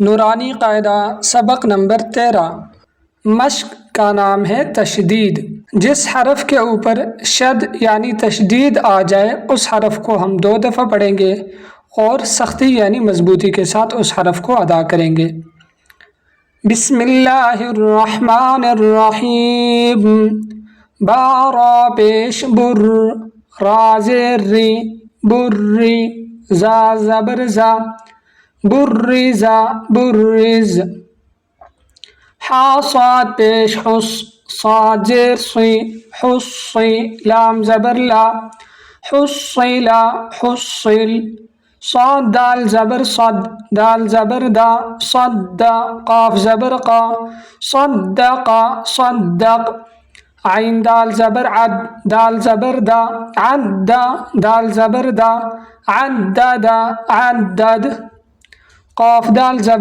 नूरानी कायदा सबक नंबर 13। मश्क का नाम है तशदीद। जिस हरफ के ऊपर शद यानी तशदीद आ जाए उस हरफ को हम 2 दफ़ा पढ़ेंगे और सख्ती यानी मजबूती के साथ उस हरफ को अदा करेंगे। बिस्मिल्लाहिर्रहमानिर्रहीम। बारा पेश बुर, राज़ेरी बुर्री, जा ज़बर जा, बुर्रिज़ा बुर्रिज़। हा साद पेश हुस, साजेर सी, हुस्सी, लाम ज़बर ला, हुस्सिला हुस्सिल। साद दाल ज़बर सद, दाल ज़बर दा, सद्दा, काफ ज़बर का, सद्दका सद्दक। आइन दाल ज़बर अद, दाल ज़बर दा, अद्दा, दाल ज़बर दा, अद्ददा अद्दद। काफ दाल ज़बर